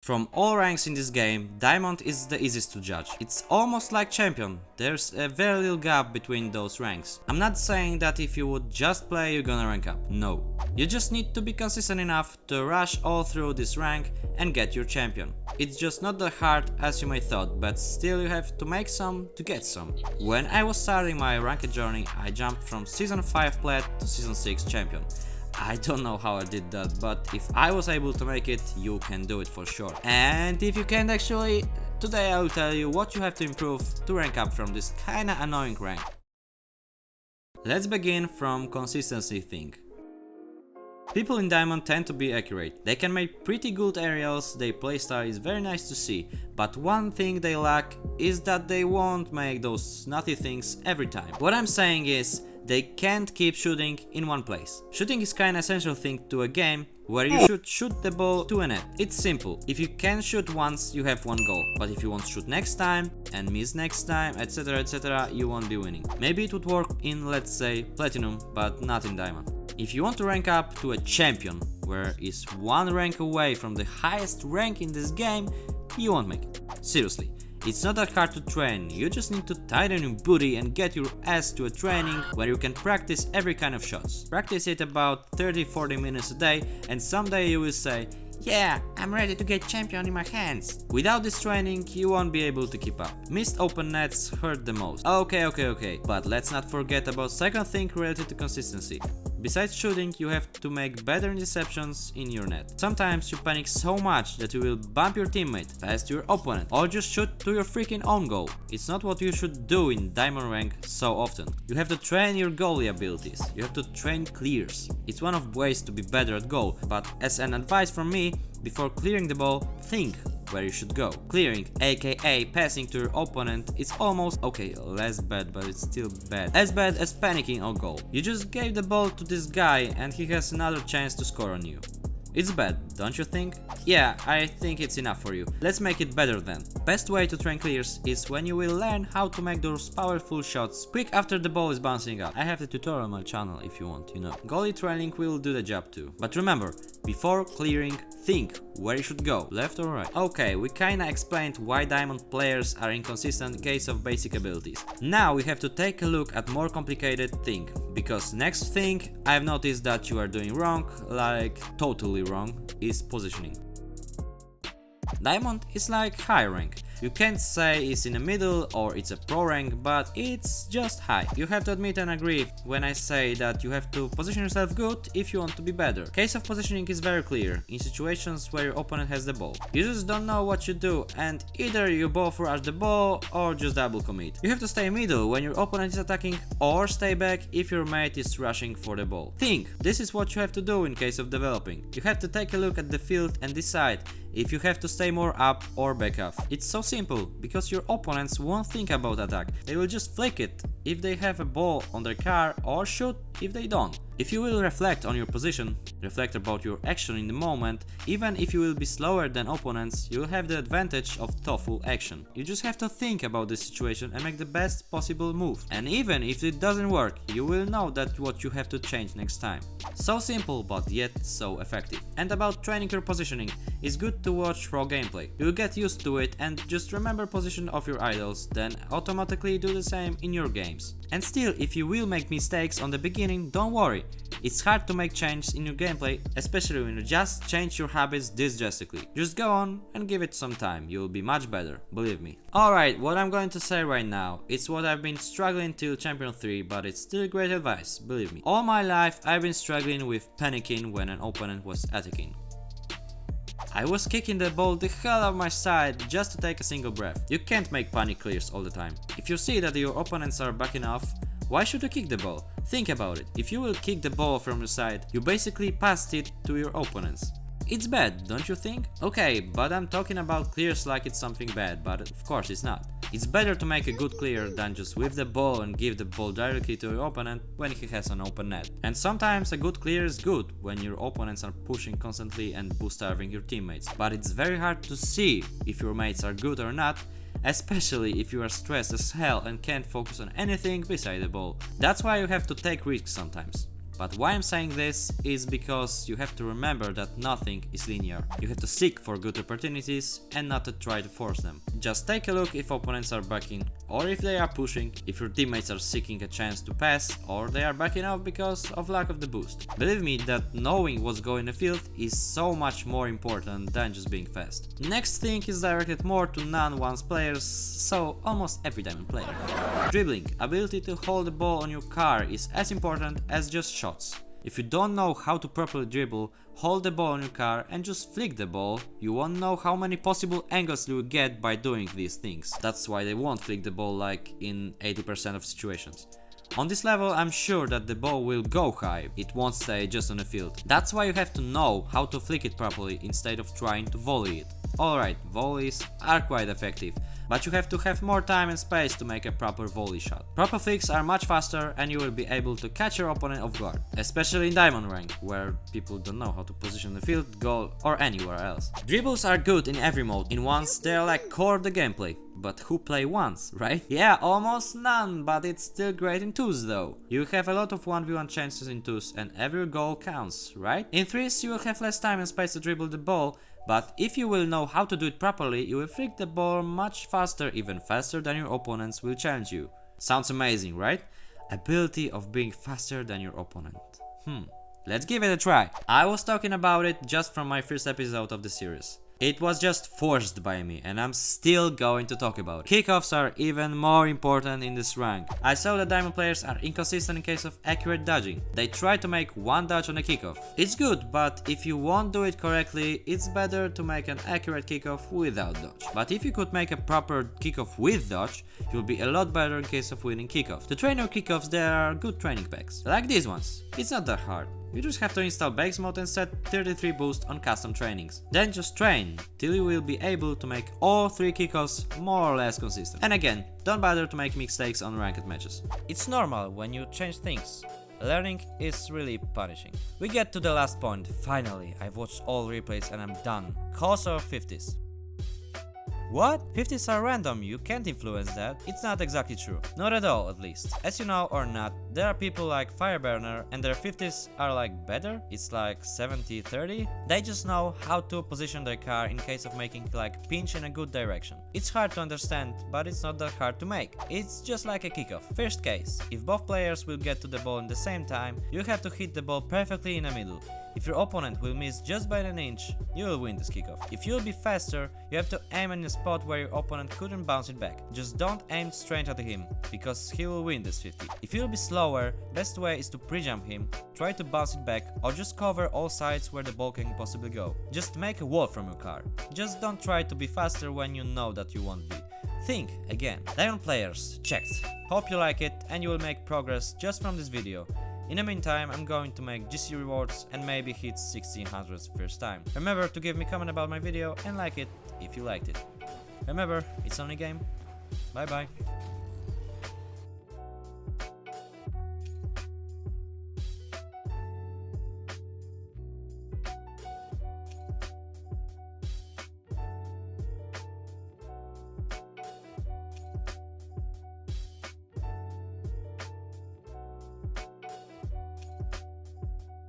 From all ranks in this game, Diamond is the easiest to judge. It's almost like Champion, there's a very little gap between those ranks. I'm not saying that if you would just play you're gonna rank up, no. You just need to be consistent enough to rush all through this rank and get your Champion. It's just not that hard as you may thought, but still you have to make some to get some. When I was starting my ranked journey, I jumped from Season 5 Plat to Season 6 Champion. I don't know how I did that, but if I was able to make it, you can do it for sure. And if you can't actually, today I will tell you what you have to improve to rank up from this kinda annoying rank. Let's begin from consistency thing. People in Diamond tend to be accurate. They can make pretty good aerials, their playstyle is very nice to see, but one thing they lack is that they won't make those nutty things every time. What I'm saying is, they can't keep shooting in one place. Shooting is kinda essential thing to a game where you should shoot the ball to a net. It's simple. If you can shoot once, you have one goal. But if you want to shoot next time and miss next time, etc, you won't be winning. Maybe it would work in, let's say, Platinum, but not in Diamond. If you want to rank up to a Champion, where is one rank away from the highest rank in this game, you won't make it. Seriously. It's not that hard to train, you just need to tighten your booty and get your ass to a training where you can practice every kind of shots. Practice it about 30-40 minutes a day and someday you will say, yeah, I'm ready to get Champion in my hands. Without this training, you won't be able to keep up. Missed open nets hurt the most. Okay, but let's not forget about second thing related to consistency. Besides shooting, you have to make better interceptions in your net. Sometimes you panic so much that you will bump your teammate past your opponent or just shoot to your freaking own goal. It's not what you should do in Diamond rank so often. You have to train your goalie abilities. You have to train clears. It's one of ways to be better at goal, but as an advice from me, before clearing the ball, think where you should go. Clearing, aka passing to your opponent, is almost, okay, less bad, but it's still bad. As bad as panicking on goal. You just gave the ball to this guy and he has another chance to score on you. It's bad, don't you think? Yeah, I think it's enough for you. Let's make it better then. Best way to train clears is when you will learn how to make those powerful shots quick after the ball is bouncing up. I have the tutorial on my channel if you want, you know. Goalie training will do the job too. But remember, before clearing, think where you should go, left or right. Okay, we kinda explained why Diamond players are inconsistent in case of basic abilities. Now we have to take a look at more complicated thing, because next thing I've noticed that you are doing wrong, like totally wrong, is positioning. Diamond is like high rank. You can't say it's in the middle or it's a pro rank, but it's just high. You have to admit and agree when I say that you have to position yourself good if you want to be better. Case of positioning is very clear in situations where your opponent has the ball. You just don't know what you do and either you both rush the ball or just double commit. You have to stay middle when your opponent is attacking or stay back if your mate is rushing for the ball. Think, this is what you have to do in case of developing. You have to take a look at the field and decide if you have to stay more up or back off. It's so simple, because your opponents won't think about attack, they will just flick it if they have a ball on their car or shoot if they don't. If you will reflect on your position, reflect about your action in the moment, even if you will be slower than opponents, you will have the advantage of thoughtful action. You just have to think about the situation and make the best possible move. And even if it doesn't work, you will know that what you have to change next time. So simple, but yet so effective. And about training your positioning, it's good to watch raw gameplay. You'll get used to it and just remember position of your idols, then automatically do the same in your games. And still, if you will make mistakes on the beginning, don't worry. It's hard to make changes in your gameplay, especially when you just change your habits this drastically. Just go on and give it some time, you'll be much better, believe me. Alright, what I'm going to say right now, it's what I've been struggling till Champion 3, but it's still great advice, believe me. All my life I've been struggling with panicking when an opponent was attacking. I was kicking the ball the hell out of my side just to take a single breath. You can't make panic clears all the time. If you see that your opponents are backing off, why should you kick the ball? Think about it. If you will kick the ball from the side, you basically passed it to your opponents. It's bad, don't you think? Okay, but I'm talking about clears like it's something bad, but of course it's not. It's better to make a good clear than just whip the ball and give the ball directly to your opponent when he has an open net. And sometimes a good clear is good when your opponents are pushing constantly and boost-starving your teammates. But it's very hard to see if your mates are good or not, especially if you are stressed as hell and can't focus on anything beside the ball. That's why you have to take risks sometimes. But why I'm saying this is because you have to remember that nothing is linear. You have to seek for good opportunities and not to try to force them. Just take a look if opponents are backing or if they are pushing, if your teammates are seeking a chance to pass or they are backing off because of lack of the boost. Believe me that knowing what's going in the field is so much more important than just being fast. Next thing is directed more to non-ones players, so almost every diamond player. Dribbling, ability to hold the ball on your car is as important as just shots. If you don't know how to properly dribble, hold the ball on your car and just flick the ball, you won't know how many possible angles you will get by doing these things. That's why they won't flick the ball like in 80% of situations. On this level, I'm sure that the ball will go high, it won't stay just on the field. That's why you have to know how to flick it properly instead of trying to volley it. Alright, volleys are quite effective, but you have to have more time and space to make a proper volley shot. Proper flicks are much faster and you will be able to catch your opponent off guard, especially in diamond rank, where people don't know how to position the field, goal or anywhere else. Dribbles are good in every mode, in ones they are like core of the gameplay. But who play ones, right? Yeah, almost none, but it's still great in twos though. You have a lot of 1v1 chances in twos and every goal counts, right? In threes you will have less time and space to dribble the ball, but if you will know how to do it properly, you will flick the ball much faster, even faster than your opponents will challenge you. Sounds amazing, right? Ability of being faster than your opponent. Let's give it a try. I was talking about it just from my first episode of the series. It was just forced by me and I'm still going to talk about it. Kickoffs are even more important in this rank. I saw that diamond players are inconsistent in case of accurate dodging. They try to make one dodge on a kickoff. It's good, but if you won't do it correctly, it's better to make an accurate kickoff without dodge. But if you could make a proper kickoff with dodge, you'll be a lot better in case of winning kickoff. To train your kickoffs, there are good training packs, like these ones. It's not that hard. You just have to install base mode and set 33 boost on custom trainings. Then just train till you will be able to make all 3 kickoffs more or less consistent. And again, don't bother to make mistakes on ranked matches. It's normal when you change things. Learning is really punishing. We get to the last point. Finally, I've watched all replays and I'm done. Calls or 50s? What? 50s are random, you can't influence that. It's not exactly true. Not at all, at least. As you know or not, there are people like Fireburner and their 50s are like better. It's like 70-30. They just know how to position their car in case of making like pinch in a good direction. It's hard to understand, but it's not that hard to make. It's just like a kickoff. First case, if both players will get to the ball in the same time, you have to hit the ball perfectly in the middle. If your opponent will miss just by an inch, you will win this kickoff. If you'll be faster, you have to aim in a spot where your opponent couldn't bounce it back. Just don't aim straight at him, because he will win this 50. If you'll be slower, best way is to pre-jump him, try to bounce it back, or just cover all sides where the ball can possibly go. Just make a wall from your car. Just don't try to be faster when you know that you won't be. Think again. Diamond players, checked. Hope you like it and you will make progress just from this video. In the meantime, I'm going to make GC rewards and maybe hit 1600s first time. Remember to give me a comment about my video and like it if you liked it. Remember, it's only a game. Bye bye.